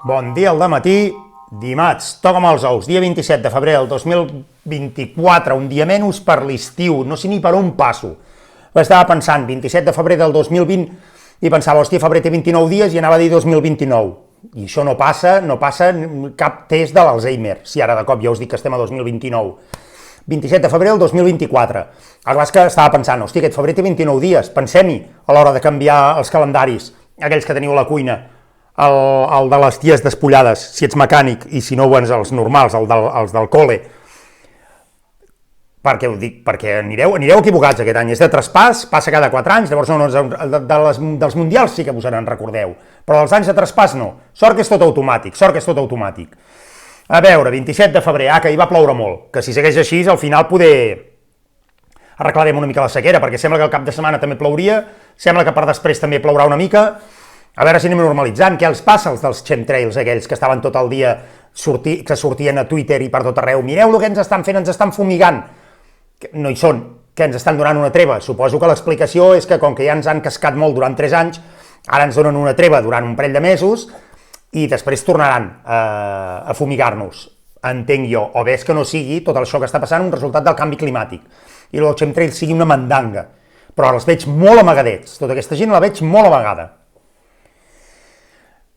Bon dia al dematí, dimarts, toca'm els ous, dia 27 de febrer del 2024, un dia menys per l'estiu, no sé ni per on passo. L'estava pensant, 27 de febrer del 2020, i pensava, hòstia, febrer té 29 dies i anava a dir 2029. I això no passa cap test de l'Alzheimer, si ara de cop ja us dic que estem a 2029. 27 de febrer del 2024. El que és que estava pensant, hòstia, aquest febrer té 29 dies, pensem-hi a l'hora de canviar els calendaris, aquells que teniu a la cuina, el de les ties despullades, si ets mecànic, i si no, els normals, els del col·le. Per què ho dic? Perquè anireu equivocats aquest any. És de traspàs, passa cada 4 anys, llavors dels mundials sí que us en recordeu, però dels anys de traspàs no. Sort que és tot automàtic, A veure, 27 de febrer, que hi va ploure molt, que si segueix així, al final arreglarem una mica la sequera, perquè sembla que el cap de setmana també plouria, sembla que per després també plourà una mica. A veure si anem normalitzant, què els passa als dels chemtrails aquells que estaven tot el dia, que sortien a Twitter i per tot arreu, mireu el que ens estan fent, ens estan fumigant. No hi són, que ens estan donant una treva. Suposo que l'explicació és que com que ja ens han cascat molt durant 3 anys, ara ens donen una treva durant un parell de mesos i després tornaran a fumigar-nos, entenc jo, o bé és que no sigui tot això que està passant un resultat del canvi climàtic i el chemtrail sigui una mandanga, però els veig molt amagadets, tota aquesta gent la veig molt amagada.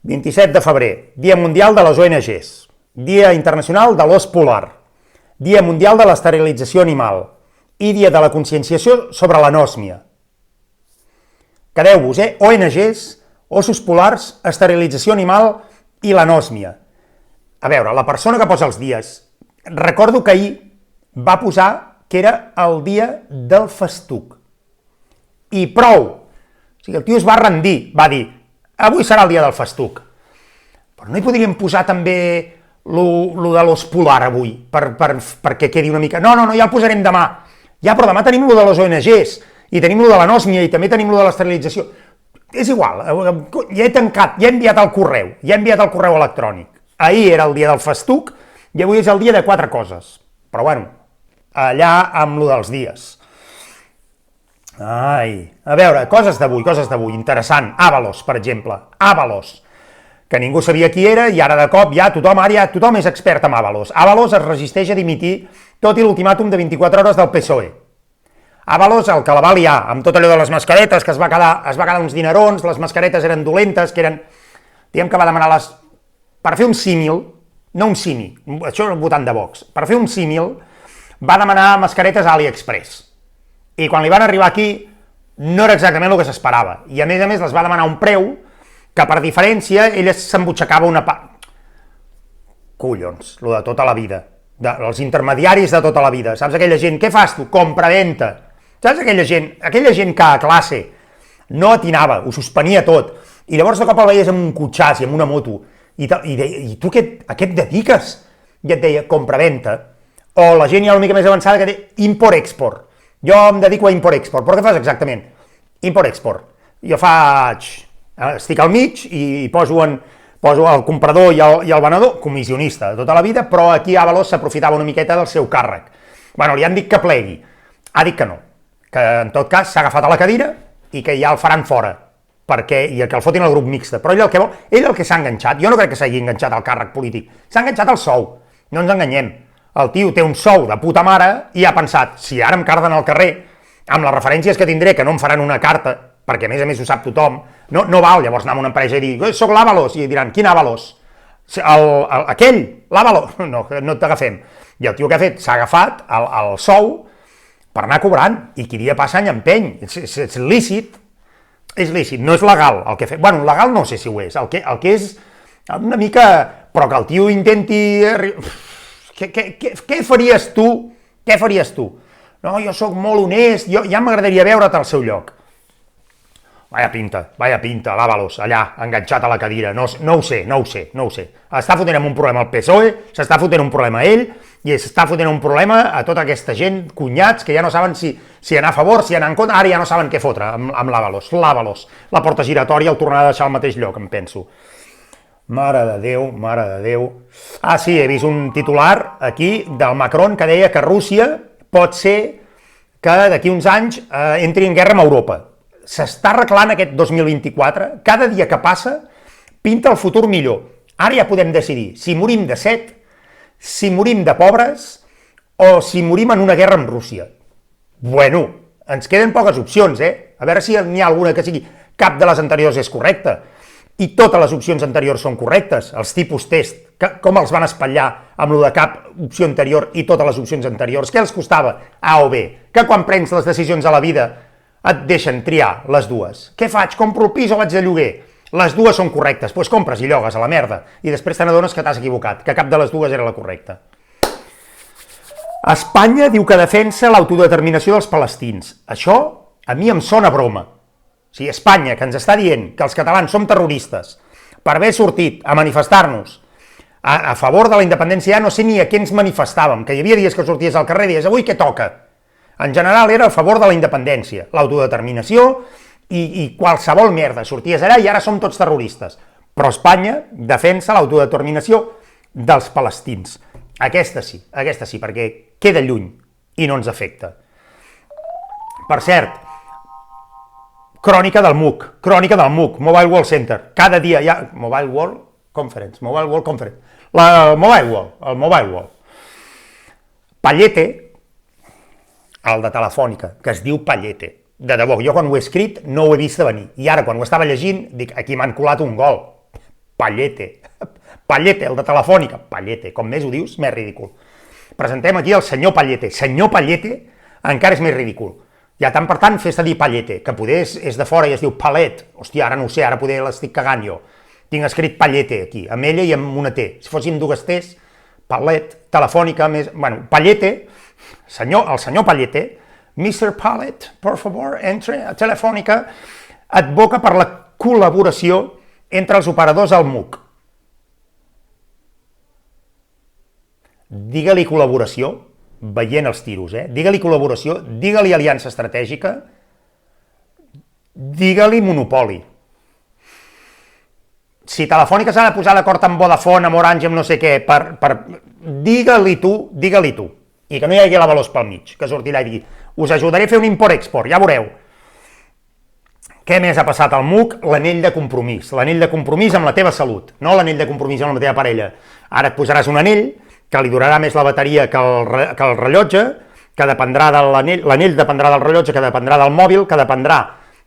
27 de febrer, Dia Mundial de les ONGs, Dia Internacional de l'Ós Polar, Dia Mundial de l'Esterilització Animal i Dia de la Conscienciació sobre l'Anòsmia. Quedeu-vos, ONGs, ossos polars, esterilització animal i l'anòsmia. A veure, la persona que posa els dies, recordo que ahir va posar que era el dia del festuc. I prou! O sigui, el tio es va rendir, va dir, avui serà el dia del festuc. Però no hi podríem posar també lo de l'os polar avui, perquè quedi una mica... No, ja el posarem demà. Ja, però demà tenim lo de les ONGs, i tenim lo de l'anòsmia, i també tenim lo de l'esterilització. És igual, ja he tancat, ja he enviat el correu electrònic. Ahir era el dia del festuc, i avui és el dia de 4 coses. Però bueno, allà amb lo dels dies. Ai, a veure, coses d'avui, interessant. Ábalos, per exemple, Ábalos, que ningú sabia qui era i ara de cop ja tothom és expert en Ábalos. Ábalos es resisteix a dimitir tot i l'ultimàtum de 24 hores del PSOE. Ábalos, el que la va liar, amb tot allò de les mascaretes, que es va quedar uns dinerons, les mascaretes eren dolentes, que eren... Diguem que va demanar per fer un símil, no un simi, això és el votant de Vox, per fer un símil va demanar mascaretes a AliExpress. I quan li van arribar aquí, no era exactament el que s'esperava. I a més les va demanar un preu que per diferència ell s'embutxacava una part. Collons, lo de tota la vida. Els intermediaris de tota la vida. Saps aquella gent, què fas tu? Compra-venta. Saps aquella gent que a classe no atinava, ho suspenia tot, i llavors de cop el veies amb un cotxàs i amb una moto, i tu a què et dediques? I et deia compra-venta. O la gent ja una mica més avançada que deia import-export. Jo em dedico a import-export. Però què fas exactament? Import-export. Jo estic al mig i poso el comprador i el venedor, comissionista de tota la vida, però aquí Ábalos s'aprofitava una miqueta del seu càrrec. Bueno, li han dit que plegui, ha dit que no, que en tot cas s'ha agafat a la cadira i que ja el faran fora, i que el fotin al grup mixte, però ell el que vol, ell el que s'ha enganxat, jo no crec que s'hagi enganxat al càrrec polític, s'ha enganxat al sou, no ens enganyem, el tio té un sou de puta mare i ha pensat, si ara em carden al carrer, amb les referències que tindré, que no em faran una carta, perquè a més ho sap tothom, no val llavors anar a una empresa i dir, soc l'Ábalos, i diran, quin Ábalos? Aquell, l'Ábalos? No t'agafem. I el tio que ha fet s'ha agafat el sou per anar cobrant, i qui dia passa any empeny, és lícit, no és legal el que fa, bueno, legal no sé si ho és, el que és una mica, però que el tio intenti, què faries tu? No, jo sóc molt honest, ja m'agradaria veure't al seu lloc. Vaya pinta, l'Ábalos, allà, enganxat a la cadira, no ho sé. Està fotent un problema al PSOE, s'està fotent un problema a ell, i s'està fotent un problema a tota aquesta gent, cunyats, que ja no saben si anar a favor, si anar en contra, ara ja no saben què fotre amb l'Ábalos, la porta giratòria el tornarà a deixar al mateix lloc, em penso. Mare de Déu. Ah, sí, he vist un titular aquí del Macron que deia que Rússia pot ser que d'aquí uns anys entri en guerra amb Europa. S'està arreglant aquest 2024, cada dia que passa pinta el futur millor. Ara ja podem decidir si morim de set, si morim de pobres o si morim en una guerra amb Rússia. Bueno, ens queden poques opcions, A veure si n'hi ha alguna que sigui cap de les anteriors és correcta. I totes les opcions anteriors són correctes. Els tipus test, com els van espatllar amb lo de cap opció anterior i totes les opcions anteriors? Què els costava A o B? Que quan prens les decisions a la vida et deixen triar les dues. Què faig? Compro el pis o vaig de lloguer? Les dues són correctes, doncs compres i llogues a la merda. I després te n'adones que t'has equivocat, que cap de les dues era la correcta. Espanya diu que defensa l'autodeterminació dels palestins. Això a mi em sona broma. O sigui, Espanya, que ens està dient que els catalans som terroristes per haver sortit a manifestar-nos a favor de la independència, ja no sé ni a què ens manifestàvem, que hi havia dies que sorties al carrer i dies, avui què toca? En general era a favor de la independència, l'autodeterminació i qualsevol merda. Sorties allà i ara som tots terroristes. Però Espanya defensa l'autodeterminació dels palestins. Aquesta sí, perquè queda lluny i no ens afecta. Per cert, crònica del MOOC, Mobile World Center. Cada dia hi ha... Mobile World Conference. El Mobile World. Pallete, el de Telefònica, que es diu Pallete. De debò, jo quan ho he escrit no ho he vist venir. I ara, quan ho estava llegint, dic, aquí m'han colat un gol. Pallete, el de Telefònica. Pallete, com més ho dius, més ridícul. Presentem aquí el senyor Pallete. Senyor Pallete encara és més ridícul. Ja tant per tant, fes-te dir Pallete, que poder és de fora i es diu Palet. Hòstia, ara no ho sé, ara poder l'estic cagant jo. Tinc escrit Pallete aquí, amb ella i amb una T. Si fóssim dues T's, Palet, Telefònica, més... Bueno, Pallete, el senyor Pallete, Mr. Pallet, por favor, entre a Telefònica, advoca per la col·laboració entre els operadors al MOOC. Digue-li col·laboració, veient els tiros, digue-li col·laboració, digue-li aliança estratègica, digue-li monopoli. Si Telefònica s'ha de posar d'acord amb Vodafone, amb Orange, amb no sé què, digue-li tu, i que no hi hagi la Veloç pel mig, que surti allà i digui, us ajudaré a fer un import-export, ja veureu. Què més ha passat al MOOC? L'anell de compromís amb la teva salut, no l'anell de compromís amb la teva parella. Ara et posaràs un anell que li durarà més la bateria que el rellotge, que dependrà de l'anell dependrà del rellotge, que dependrà del mòbil, que dependrà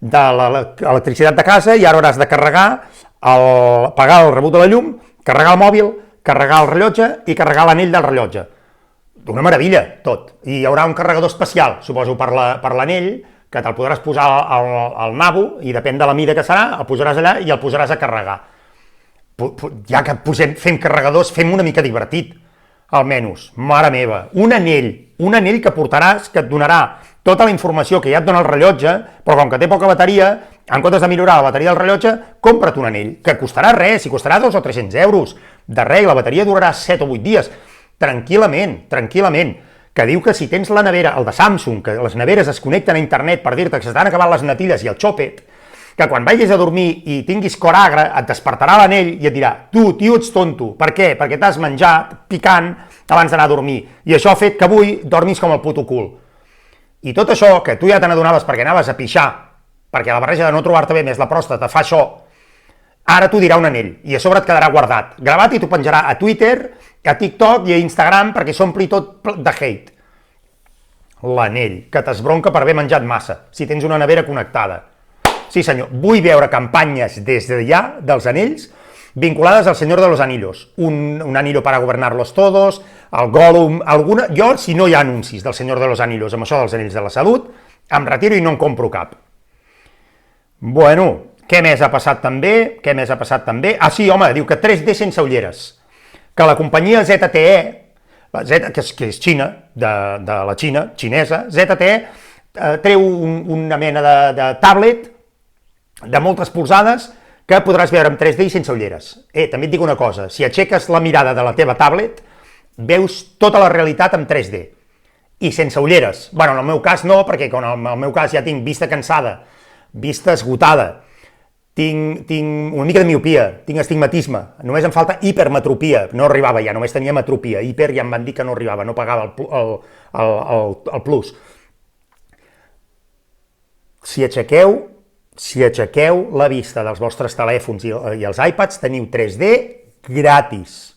de l'electricitat de casa, i ara hauràs de pagar el rebut de la llum, carregar el mòbil, carregar el rellotge i carregar l'anell del rellotge. Una meravella, tot. I hi haurà un carregador especial, suposo, per l'anell, que te'l podràs posar al nabo, i depèn de la mida que serà, el posaràs allà i el posaràs a carregar. Ja que fem carregadors, fem una mica divertit, almenys. Mare meva, un anell que portaràs, que et donarà tota la informació que ja et dona el rellotge, però com que té poca bateria, en comptes de millorar la bateria del rellotge, compra't un anell, que costarà res, si costarà 200 o 300 euros, de res, la bateria durarà 7 o 8 dies, tranquil·lament, que diu que si tens la nevera, el de Samsung, que les neveres es connecten a internet per dir-te que s'estan acabant les natilles i el xòpet, que quan vagis a dormir i tinguis coragre, et despertarà l'anell i et dirà, tu, tio, ets tonto, per què? Perquè t'has menjat picant abans d'anar a dormir, i això ha fet que avui dormis com el puto cul. I tot això, que tu ja te n'adonaves perquè anaves a pixar, perquè la barreja de no trobar-te bé més la pròstata fa això, ara t'ho dirà un anell, i a sobre et quedarà guardat, gravat, i t'ho penjarà a Twitter, a TikTok i a Instagram perquè s'ompli tot de hate. L'anell, que t'esbronca per haver menjat massa, si tens una nevera connectada. Sí senyor, vull veure campanyes des de ja dels anells vinculades al Senyor de los Anillos. Un anillo para gobernarlos todos, el Gollum, alguna... Jo, si no hi ha anuncis del Senyor de los Anillos amb això dels anells de la salut, em retiro i no en compro cap. Bueno, què més ha passat també? Ah, sí, home, diu que 3D sense ulleres. Que la companyia ZTE, que és Xina, de la Xina, xinesa, ZTE, treu una mena de tablet de moltes polzades que podràs veure en 3D i sense ulleres. També et dic una cosa, si aixeques la mirada de la teva tablet, veus tota la realitat en 3D. I sense ulleres. Bueno, en el meu cas no, perquè en el meu cas ja tinc vista cansada, vista esgotada, tinc una mica de miopia, tinc astigmatisme, només em falta hipermetropia, no arribava ja, només tenia metropia, hiper ja em van dir que no arribava, no pagava el plus. Si aixequeu la vista dels vostres telèfons i els iPads, teniu 3D gratis.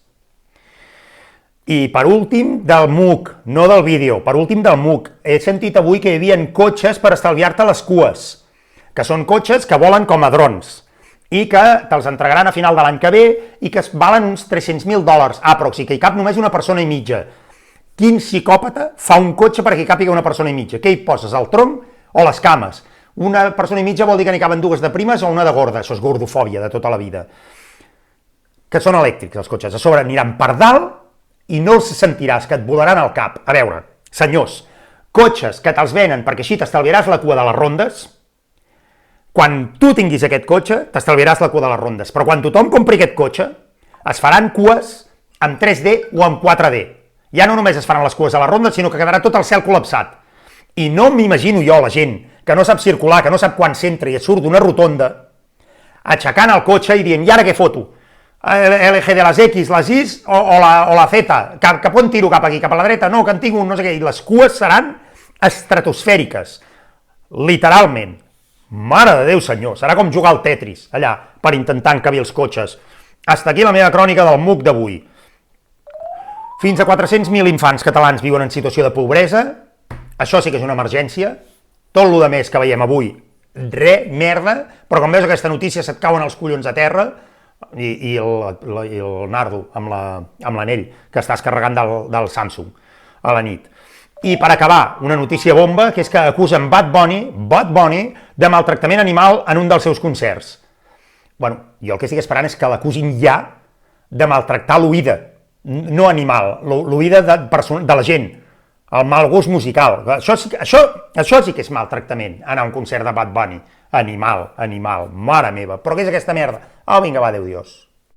I per últim, del MOOC, no del vídeo, per últim del MOOC, he sentit avui que hi havia cotxes per estalviar-te les cues, que són cotxes que volen com a drons, i que te'ls entregaran a final de l'any que ve i que valen uns $300.000 aprox, i que hi cap només una persona i mitja. Quin psicòpata fa un cotxe perquè hi càpiga una persona i mitja? Què hi poses, el tronc o les cames? Una persona i mitja vol dir que n'hi caben dues de primes o una de gorda, això és gordofòbia de tota la vida. Que són elèctrics els cotxes, a sobre aniran per dalt i no els sentiràs, que et volaran al cap. A veure, senyors, cotxes que te'ls venen perquè així t'estalviaràs la cua de les rondes, quan tu tinguis aquest cotxe, t'estalviaràs la cua de les rondes, però quan tothom compri aquest cotxe, es faran cues en 3D o en 4D. Ja no només es faran les cues a les rondes, sinó que quedarà tot el cel col·lapsat. I no m'imagino jo la gent que no sap circular, que no sap quan s'entra i et surt d'una rotonda, aixecant el cotxe i dient, i ara què foto? LG de les X, les Is o la Z, cap on tiro, cap aquí, cap a la dreta, no, que en tinc un, no sé què, i les cues seran estratosfèriques, literalment. Mare de Déu, senyor, serà com jugar al Tetris, allà, per intentar encabir els cotxes. Hasta aquí la meva crònica del MOOC d'avui. Fins a 400.000 infants catalans viuen en situació de pobresa, això sí que és una emergència, tot el que més que veiem avui, merda, però quan veus aquesta notícia se't cauen els collons a terra, i el nardo amb l'anell que estàs carregant del Samsung a la nit. I per acabar, una notícia bomba, que és que acusen Bad Bunny de maltractament animal en un dels seus concerts. Bueno, jo el que estic esperant és que l'acusin ja de maltractar l'oïda, no animal, l'oïda de la gent, el mal gust musical. Això sí que és maltractament, anar a un concert de Bad Bunny. Animal, mare meva. Però què és aquesta merda? Vinga, va, adéu, Dios.